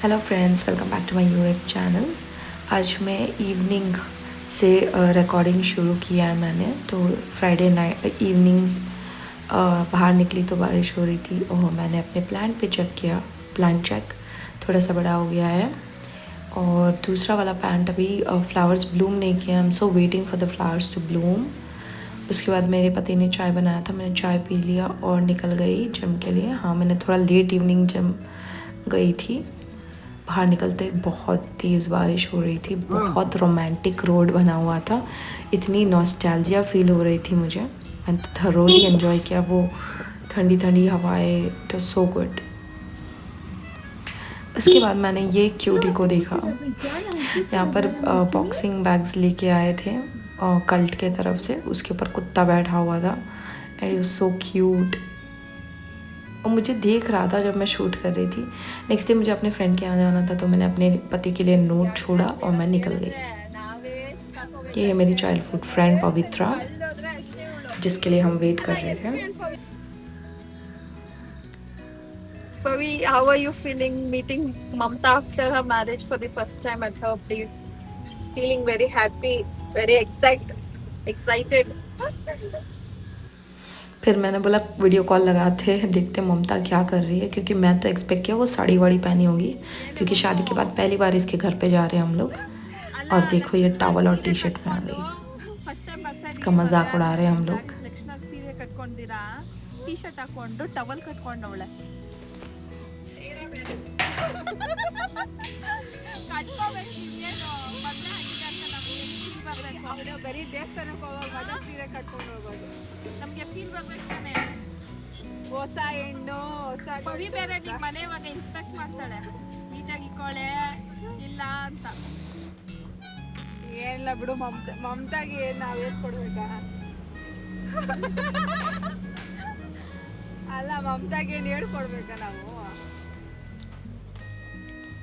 Hello friends, welcome back to my YouTube channel. आज मैं evening से रिकॉर्डिंग शुरू किया है मैंने। तो फ्राइडे नाइट इवनिंग बाहर निकली तो बारिश हो रही थी और मैंने अपने प्लांट पे चेक किया। प्लांट चेक थोड़ा सा बड़ा हो गया है और दूसरा वाला प्लांट अभी फ्लावर्स ब्लूम नहीं किया। I am so waiting for the flowers to bloom. उसके बाद मेरे पति ने चाय बनाया था, मैंने चाय पी लिया और निकल गई जिम के लिए। हाँ, मैंने थोड़ा लेट इवनिंग जिम गई थी। बाहर निकलते बहुत तेज़ बारिश हो रही थी, बहुत रोमांटिक रोड बना हुआ था, इतनी नॉस्टैल्जिया फील हो रही थी मुझे। मैंने तो थरोली एंजॉय किया वो ठंडी ठंडी हवाएं, इट वाज सो गुड। उसके बाद मैंने ये क्यूटी को देखा। यहाँ पर बॉक्सिंग बैग्स लेके आए थे कल्ट के तरफ से। उसके ऊपर कुत्ता बैठा हुआ था and it was so cute और मुझे देख रहा था जब मैं शूट कर रही थी। नेक्स्ट डे मुझे अपने फ्रेंड के यहाँ जाना था तो मैंने अपने पति के लिए नोट छोड़ा और मैं निकल गई। ये है मेरी चाइल्डहुड फ्रेंड पवित्रा, जिसके लिए हम वेट कर रहे थे। Pavi, how are you feeling meeting Mamta after her marriage for the first time at her place? Feeling very happy, very excited. फिर मैंने बोला वीडियो कॉल लगाते देखते ममता क्या कर रही है, क्योंकि मैं तो एक्सपेक्ट किया वो साड़ी वाड़ी पहनी होगी, क्योंकि शादी के बाद पहली बार इसके घर पे जा रहे हैं हम लोग। और देखो ये टॉवल और टी शर्ट में आ गई, इसका मजाक उड़ा रहे हैं हम लोग। ಸೀರೆ ಕಟ್ಕೊಂಡಿರಾ ಟಿ ಶರ್ಟ್ ಹಾಕೊಂಡು ಟವಲ್ ಕಟ್ಕೊಂಡವಳೆ ಕಟ್ಕೋಬೇಕು ಇನ್ನೇನು ಮದ್ವೆ ಆಗಿದೆ ಅಂತ ನಮಗೆ ಫೀಲ್ ಬರಬೇಕು. ಬರೀ ದೇವಸ್ಥಾನಕ್ಕೆ ಹೋಗೋವಾಗ ಸೀರೆ ಕಟ್ಕೊಂಡು ಹೋಗೋದು ನಮಗೆ ಫೀಲ್ ಬರ್ಬೇಕು ತಾನೆ. ಹೊಸ ಹೆಣ್ಣು ಹೊಸ ಕವಿ ಬೇರೆ ನಿಮ್ಮ ಮನೆ ಇವಾಗ ಇನ್ಸ್ಪೆಕ್ಟ್ ಮಾಡ್ತಾಳೆ, ನೀಟಾಗಿ ಇಕ್ಕೋಳೆ ಇಲ್ಲ ಅಂತ. ಏನಿಲ್ಲ ಬಿಡು, ಮಮತಾಗೆ ನಾವು ಹೇಳ್ಕೊಡ್ಬೇಕಾ? ಅಲ್ಲ, ಮಮತಾಗೆ ಏನು ಹೇಳ್ಕೊಡ್ಬೇಕಾ ನಾವು?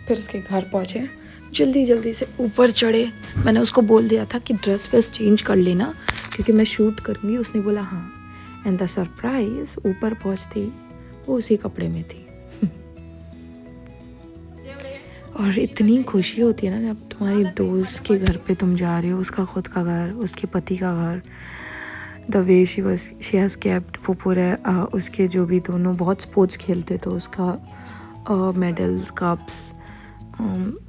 फिर उसके घर पहुँचे, जल्दी जल्दी से ऊपर चढ़े। मैंने उसको बोल दिया था कि ड्रेस वेस चेंज कर लेना क्योंकि मैं शूट करूँगी। उसने बोला हाँ। एंड द सरप्राइज, ऊपर पहुँचती वो उसी कपड़े में थी। और इतनी खुशी होती है ना जब तुम्हारी दोस्त के घर पे तुम जा रहे हो, उसका खुद का घर, उसके पति का घर। The way she has kept वो पूरा उसके जो भी दोनों बहुत स्पोर्ट्स खेलते तो उसका मेडल्स, कप्स,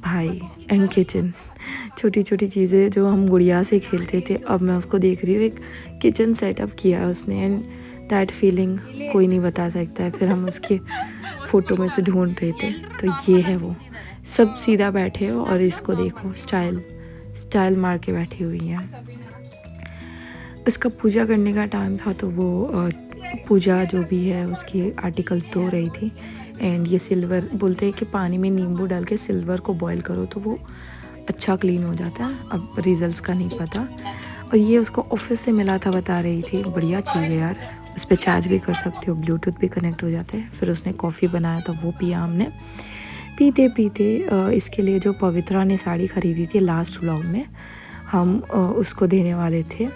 भाई एंड किचन, छोटी छोटी चीज़ें जो हम गुड़िया से खेलते थे अब मैं उसको देख रही हूँ। एक किचन सेटअप किया है उसने एंड दैट फीलिंग कोई नहीं बता सकता है। फिर हम उसके फ़ोटो में से ढूंढ रहे थे तो ये है वो। सब सीधा बैठे हो और इसको देखो, स्टाइल मार के बैठी हुई हैं। उसका पूजा करने का टाइम था तो वो पूजा जो भी है उसकी आर्टिकल्स धो रही थी। एंड ये सिल्वर बोलते हैं कि पानी में नींबू डाल के सिल्वर को बॉईल करो तो वो अच्छा क्लीन हो जाता है। अब रिजल्ट्स का नहीं पता। और ये उसको ऑफिस से मिला था, बता रही थी। बढ़िया चीज़ है यार, उस पर चार्ज भी कर सकते हो, ब्लूटूथ भी कनेक्ट हो जाते हैं। फिर उसने कॉफ़ी बनाया तो वो पिया हमने। पीते पीते इसके लिए जो पवित्रा ने साड़ी ख़रीदी थी लास्ट व्लॉग में, हम उसको देने वाले थे।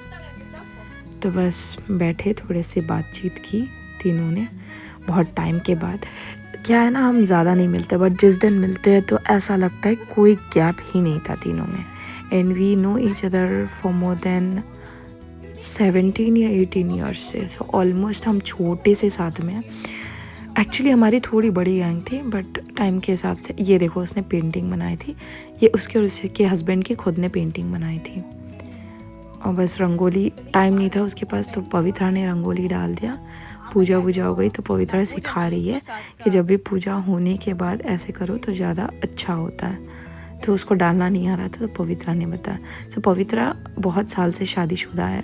तो बस बैठे, थोड़े से बातचीत की तीनों ने बहुत टाइम के बाद। क्या है ना, हम ज़्यादा नहीं मिलते बट जिस दिन मिलते हैं तो ऐसा लगता है कोई गैप ही नहीं था तीनों में। And we know each other for more than 17 या 18 ईयर्स से। सो ऑलमोस्ट हम छोटे से साथ में हैं। एक्चुअली हमारी थोड़ी बड़ी गैंग थी बट टाइम के हिसाब से। ये देखो उसने पेंटिंग बनाई थी, ये उसके और उसके हस्बैंड की खुद ने पेंटिंग बनाई थी। और बस रंगोली टाइम नहीं था उसके पास तो पवित्रा ने रंगोली डाल दिया। पूजा वूजा हो गई तो पवित्रा सिखा रही है कि जब भी पूजा होने के बाद ऐसे करो तो ज़्यादा अच्छा होता है। तो उसको डालना नहीं आ रहा था तो पवित्रा ने बताया। तो पवित्रा बहुत साल से शादीशुदा है,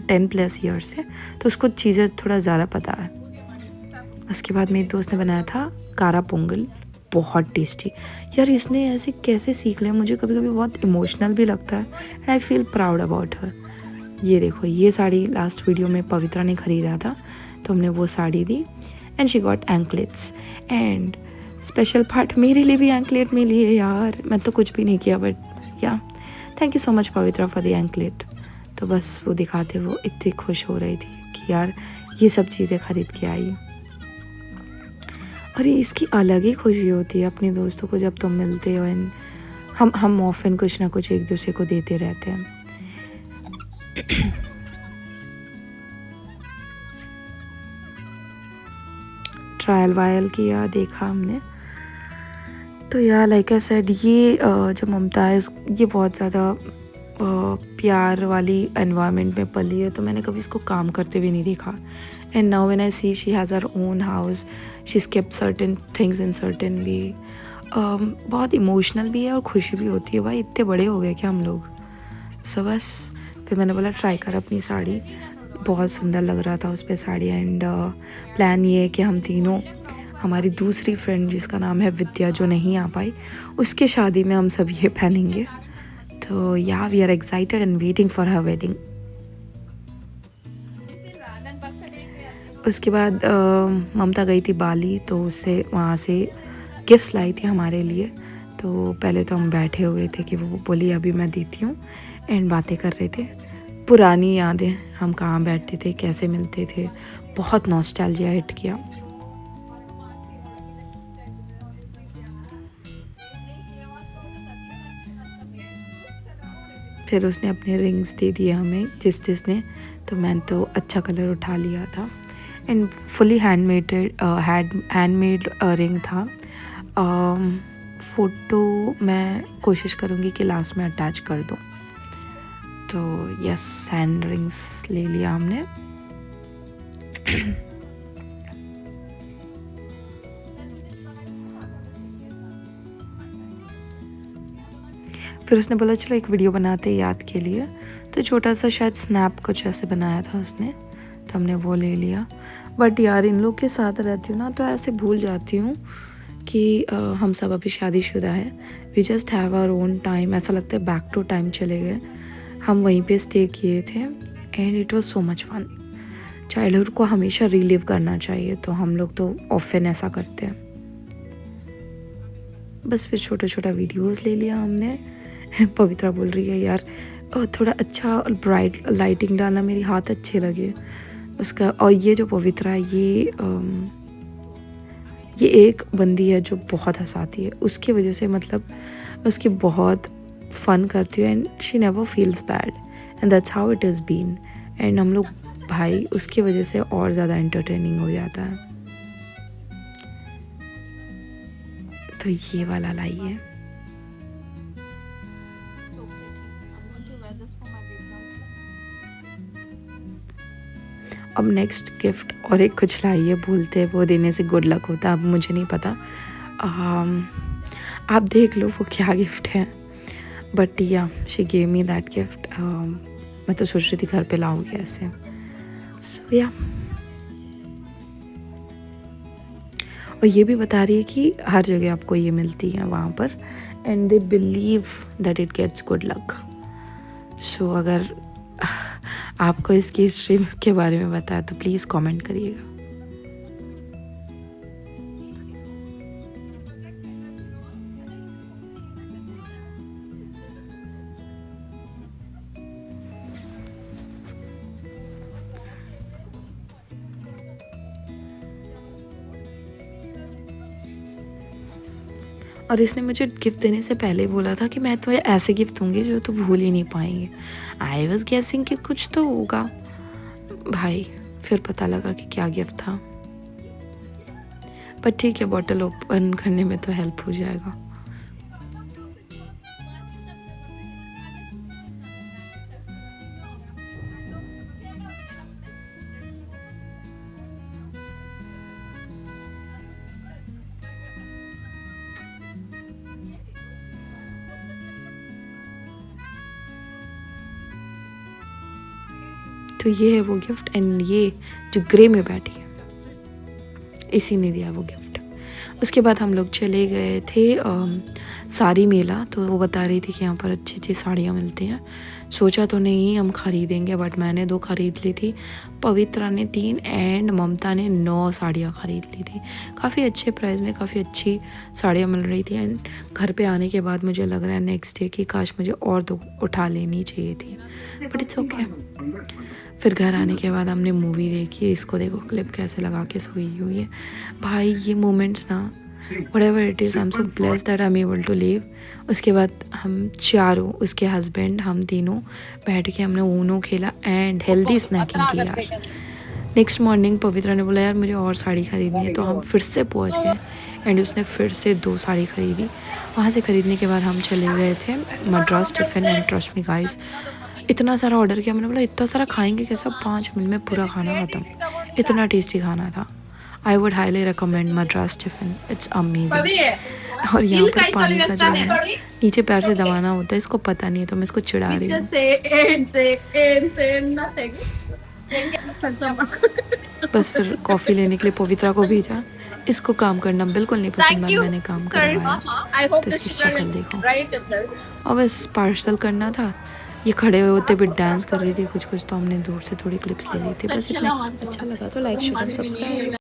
10+ ईयर्स से, तो उसको चीज़ें थोड़ा ज़्यादा पता है। उसके बाद मेरी दोस्त ने बनाया था कारा पोंगल, बहुत टेस्टी। यार इसने ऐसे कैसे सीख लिया, मुझे कभी कभी बहुत इमोशनल भी लगता है and I feel proud about her. ये देखो, ये साड़ी लास्ट वीडियो में पवित्रा ने ख़रीदा था तो हमने वो साड़ी दी। And she got anklets and special part मेरे लिए भी एंकलेट मिली है यार। मैं तो कुछ भी नहीं किया बट या thank you so much Pavitra for the anklet. तो बस वो दिखाते वो इतनी खुश हो रही थी कि यार ये सब चीज़ें ख़रीद के आई। और ये इसकी अलग ही खुशी होती है अपने दोस्तों को जब तुम मिलते हो। एंड हम ऑफन कुछ ना कुछ एक दूसरे को देते रहते हैं। ट्रायल वायल किया, देखा हमने। तो यार लाइक आई सेड, ये जो ममता है ये बहुत ज़्यादा प्यार वाली एनवायरनमेंट में पली है, तो मैंने कभी इसको काम करते भी नहीं देखा। And now when I see she has her own house, she is kept certain things in certain way. बहुत इमोशनल भी है और खुशी भी होती है, भाई इतने बड़े हो गए क्या हम लोग। सो बस फिर मैंने बोला ट्राई कर अपनी साड़ी, बहुत सुंदर लग रहा था उस पर साड़ी। एंड प्लान ये है कि हम तीनों, हमारी दूसरी फ्रेंड जिसका नाम है विद्या जो नहीं आ पाई, उसके शादी में हम सब ये पहनेंगे। तो yeah we are excited and waiting for her wedding. उसके बाद ममता गई थी बाली, तो उससे वहाँ से गिफ्ट्स लाई थी हमारे लिए। तो पहले तो हम बैठे हुए थे कि वो बोली अभी मैं देती हूँ, एंड बातें कर रहे थे, पुरानी यादें, हम कहाँ बैठते थे, कैसे मिलते थे, बहुत नॉस्टैल्जिया हिट किया। फिर उसने अपने रिंग्स दे दिए हमें जिसने, तो मैंने तो अच्छा कलर उठा लिया था। एंड फुली हैंडमेड रिंग था। फ़ोटो मैं कोशिश करूँगी कि लास्ट में अटैच कर दूँ। तो यस, हैंड रिंग्स ले लिया हमने। फिर उसने बोला चलो एक वीडियो बनाते हैं याद के लिए, तो छोटा सा शायद स्नैप कुछ ऐसे बनाया था उसने, तो हमने वो ले लिया। बट यार इन लोग के साथ रहती हूँ ना, तो ऐसे भूल जाती हूँ कि हम सब अभी शादीशुदा है। We just have our own time, ऐसा लगता है बैक टू टाइम चले गए। हम वहीं पे स्टे किए थे and it was so much fun. Childhood को हमेशा रिलीव करना चाहिए, तो हम लोग तो ऑफन ऐसा करते हैं। बस फिर छोटा छोटा वीडियोस ले लिया हमने। पवित्रा बोल रही है यार थोड़ा अच्छा ब्राइट लाइटिंग डालना, मेरे हाथ अच्छे लगे उसका। और ये जो पवित्रा है ये एक बंदी है जो बहुत हंसाती है, उसकी वजह से मतलब उसकी बहुत फन करती हूँ। And she never feels bad and that's how it is been. And हम लोग भाई उसकी वजह से और ज़्यादा एंटरटेनिंग हो जाता है। तो ये वाला लाइए। अब नेक्स्ट गिफ्ट और एक कुछ लाइए, बोलते हैं वो देने से गुड लक होता है। अब मुझे नहीं पता, आप देख लो वो क्या गिफ्ट है। बट या she gave me that gift. मैं तो सोच रही थी घर पे लाऊंगी ऐसे। सो या और ये भी बता रही है कि हर जगह आपको ये मिलती है वहाँ पर, and they believe that it gets good luck. So अगर आपको इसकी हिस्ट्री के बारे में बताया तो प्लीज़ कमेंट करिएगा। और इसने मुझे गिफ्ट देने से पहले बोला था कि मैं तुम्हें ऐसे गिफ्ट दूंगी जो तुम भूल ही नहीं पाएंगे। आई वॉज गेसिंग कि कुछ तो होगा भाई, फिर पता लगा कि क्या गिफ्ट था। पर ठीक है, बॉटल ओपन करने में तो हेल्प हो जाएगा। तो ये है वो गिफ्ट। एंड ये जो ग्रे में बैठी है इसी ने दिया वो गिफ्ट। उसके बाद हम लोग चले गए थे साड़ी मेला। तो वो बता रही थी कि यहाँ पर अच्छी अच्छी साड़ियाँ मिलती हैं। सोचा तो नहीं हम ख़रीदेंगे, बट मैंने 2 ख़रीद ली थी, पवित्रा ने 3 एंड ममता ने 9 साड़ियाँ ख़रीद ली थी। काफ़ी अच्छे प्राइस में काफ़ी अच्छी साड़ियाँ मिल रही थी। एंड घर पे आने के बाद मुझे लग रहा है नेक्स्ट डे कि काश मुझे और 2 उठा लेनी चाहिए थी। But it's okay. फिर घर आने के बाद हमने मूवी देखी। इसको देखो क्लिप कैसे लगा के सोई हुई है भाई। ये मोमेंट्स ना whatever it is, I'm so blessed that I'm able to leave। उसके बाद हम चारों, उसके हस्बैंड, हम तीनों बैठ के हमने ऊनो खेला एंड हेल्दी स्नैकिंग की यार। नेक्स्ट मॉर्निंग पवित्रा ने बोला यार मुझे और साड़ी खरीदनी है, तो हम फिर से पहुंच गए एंड उसने फिर से 2 साड़ी खरीदी। वहाँ से ख़रीदने के बाद हम चले गए थे Madras tiffin and trust me guys, इतना सारा ऑर्डर किया। मैंने बोला इतना सारा खाएंगे कैसा, 5 मिनट में पूरा खाना ख़त्म। इतना टेस्टी खाना था। I would highly recommend Madras tiffin, it's amazing. और यहाँ पर पानी का जो है नीचे पैर से दबाना होता है, इसको पता नहीं है तो मैं इसको चिढ़ा रही हूँ। बस फिर कॉफ़ी लेने के लिए पवित्रा को भेजा। इसको काम करना बिल्कुल नहीं पसंद, मैंने काम करवाया। तो इसकी शक्ल देखो। और बस पार्सल करना था। ये खड़े होते भी डांस कर रही थी कुछ कुछ, तो हमने दूर से थोड़ी क्लिप्स ले ली थी। बस इतना अच्छा लगा तो लाइक शेयर सब्सक्राइब।